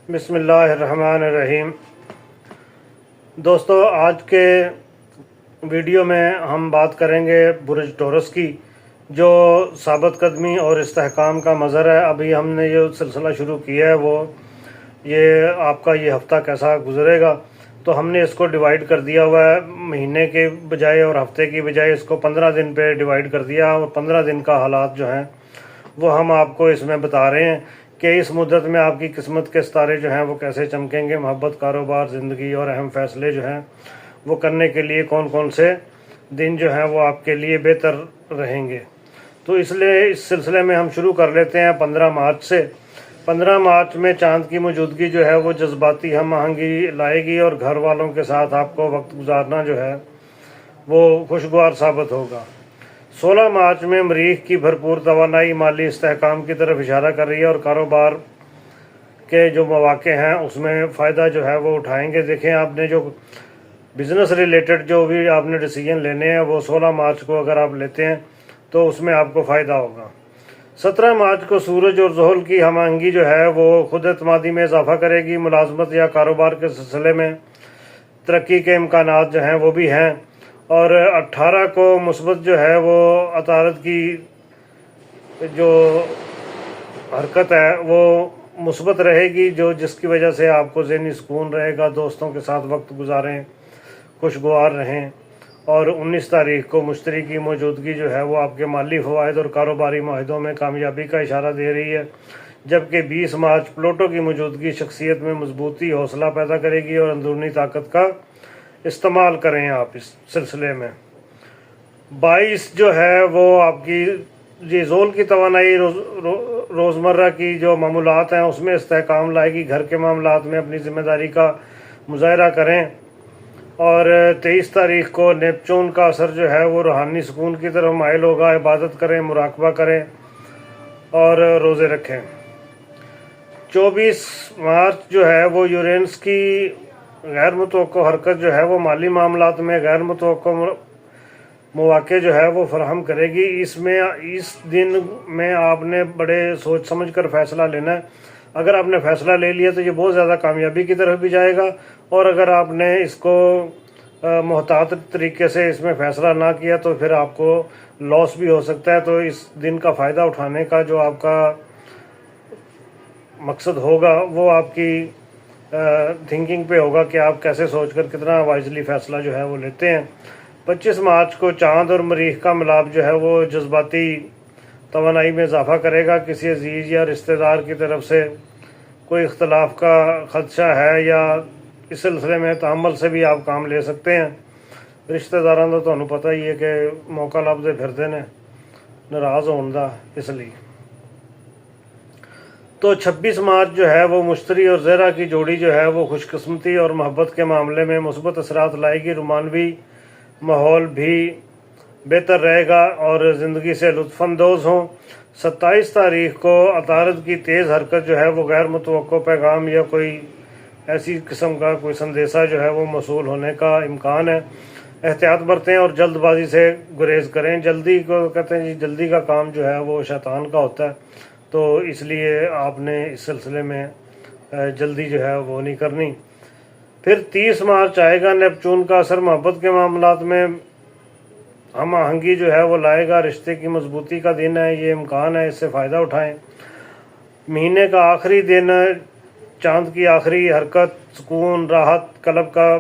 बिस्मिल्लाहिर्रहमानिर्रहीम। दोस्तों, आज के वीडियो में हम बात करेंगे बुर्ज टोरस की, जो साबित कदमी और इस्तेहकाम का मज़हर है। अभी हमने ये सिलसिला शुरू किया है, वो ये आपका ये हफ़्ता कैसा गुजरेगा, तो हमने इसको डिवाइड कर दिया हुआ है। महीने के बजाय और हफ्ते की बजाय इसको 15 दिन पे डिवाइड कर दिया, और 15 दिन का हालात जो हैं वो हम आपको इसमें बता रहे हैं कि इस मुद्दत में आपकी किस्मत के सितारे जो हैं वो कैसे चमकेंगे। मोहब्बत, कारोबार, ज़िंदगी और अहम फ़ैसले जो हैं वो करने के लिए कौन कौन से दिन जो हैं वो आपके लिए बेहतर रहेंगे। तो इसलिए इस सिलसिले में हम शुरू कर लेते हैं 15 मार्च से। 15 मार्च में चाँद की मौजूदगी जो है वो जज्बाती हम आहंगी लाएगी, और घर वालों के साथ आपको वक्त गुजारना जो है वो खुशगवार साबित होगा। 16 मार्च में मरीख की भरपूर तवानाई माली इस्तेहकाम की तरफ इशारा कर रही है, और कारोबार के जो मौके हैं उसमें फ़ायदा जो है वो उठाएंगे। देखें, आपने जो बिज़नेस रिलेटेड जो भी आपने डिसीजन लेने हैं वो 16 मार्च को अगर आप लेते हैं तो उसमें आपको फ़ायदा होगा। 17 मार्च को सूरज और ज़ोहल की हमआहंगी जो है वो खुद एतमादी में इजाफा करेगी। मुलाजमत या कारोबार के सिलसिले में तरक्की के इम्कानात जो हैं वो भी हैं। और 18 को मुस्बत जो है वो अतारत की जो हरकत है वो मुस्बत रहेगी, जो जिसकी वजह से आपको ज़हनी सुकून रहेगा। दोस्तों के साथ वक्त गुजारें, खुशगवार रहें। और 19 तारीख को मुश्तरी की मौजूदगी जो है वो आपके माली फ़वाइद और कारोबारी माहिदों में कामयाबी का इशारा दे रही है। जबकि 20 मार्च प्लूटो की मौजूदगी शख्सियत में मजबूती, हौसला पैदा करेगी, और अंदरूनी ताकत का इस्तेमाल करें आप इस सिलसिले में। 22 जो है वो आपकी ये ज़ोल की तवानाई रोज़मर्रा की जो मामूलात हैं उसमें इस्तेहकाम लाएगी। घर के मामलात में अपनी ज़िम्मेदारी का मुज़ाहरा करें। और 23 तारीख को नेपचून का असर जो है वो रूहानी सुकून की तरफ माइल होगा। इबादत करें, मुराकबा करें और रोज़े रखें। 24 मार्च जो है वो यूरेनस की गैर मुतवक्को हरकत जो है वो माली मामलात में गैर मुतवक्को मौके जो है वो फराहम करेगी। इस दिन में आपने बड़े सोच समझ कर फ़ैसला लेना है। अगर आपने फ़ैसला ले लिया तो ये बहुत ज़्यादा कामयाबी की तरफ भी जाएगा, और अगर आपने इसको मोहतात तरीके से इसमें फ़ैसला ना किया तो फिर आपको लॉस भी हो सकता है। तो इस दिन का फ़ायदा उठाने का जो आपका मकसद होगा वो आपकी थिंकिंग पे होगा कि आप कैसे सोचकर कितना वाइजली फ़ैसला जो है वो लेते हैं। 25 मार्च को चाँद और मरीख का मिलाप जो है वो जज्बाती तवानाई में इजाफा करेगा। किसी अजीज़ या रिश्तेदार की तरफ से कोई इख्तलाफ का खदशा है या इस सिलसिले में तहम्मुल से भी आप काम ले सकते हैं। रिश्तेदारों का तो पता ही है कि मौका लभदे फिरदे ने नाराज़ होने का, इसलिए। तो 26 मार्च जो है वो मुश्तरी और ज़हरा की जोड़ी जो है वो खुशकिस्मती और मोहब्बत के मामले में मुस्बत असरात लाएगी। रोमानवी माहौल भी बेहतर रहेगा और ज़िंदगी से लुत्फ़अंदोज़ हों। 27 तारीख को अतारत की तेज़ हरकत जो है वो गैर मुतवक्को पैगाम या कोई ऐसी किस्म का कोई संदेशा जो है वो मौसूल होने का इम्कान है। एहतियात बरतें और जल्दबाजी से गुरेज करें। जल्दी को कहते हैं जी, जल्दी का काम जो है वो शैतान का होता है, तो इसलिए आपने इस सिलसिले में जल्दी जो है वो नहीं करनी। फिर 30 मार्च आएगा, नेपचून का असर मोहब्बत के मामलात में हम आहंगी जो है वो लाएगा। रिश्ते की मजबूती का दिन है, ये इम्कान है, इससे फ़ायदा उठाएं। महीने का आखिरी दिन, चाँद की आखिरी हरकत सुकून, राहत, कल्ब का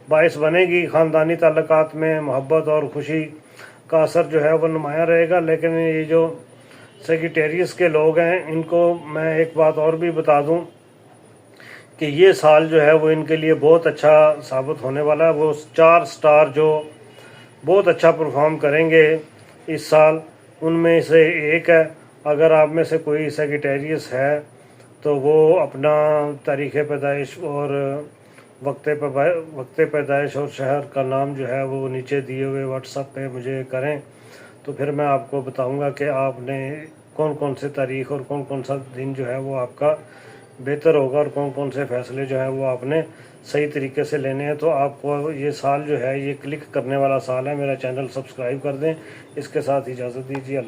बायस बनेगी। ख़ानदानी ताल्लुकात में मोहब्बत और खुशी का असर जो है वो नुमायाँ रहेगा। लेकिन ये जो सेजिटेरियस के लोग हैं इनको मैं एक बात और भी बता दूं कि ये साल जो है वो इनके लिए बहुत अच्छा साबित होने वाला है। वो 4 स्टार जो बहुत अच्छा परफॉर्म करेंगे इस साल, उनमें से एक है। अगर आप में से कोई सेजिटेरियस है तो वो अपना तारीख़ पैदाइश और वक्त पैदाइश और शहर का नाम जो है वो नीचे दिए हुए व्हाट्सएप पे मुझे करें, तो फिर मैं आपको बताऊंगा कि आपने कौन कौन से तारीख़ और कौन कौन सा दिन जो है वो आपका बेहतर होगा, और कौन कौन से फ़ैसले जो हैं वो आपने सही तरीके से लेने हैं। तो आपको ये साल जो है ये क्लिक करने वाला साल है। मेरा चैनल सब्सक्राइब कर दें। इसके साथ इजाज़त दीजिए।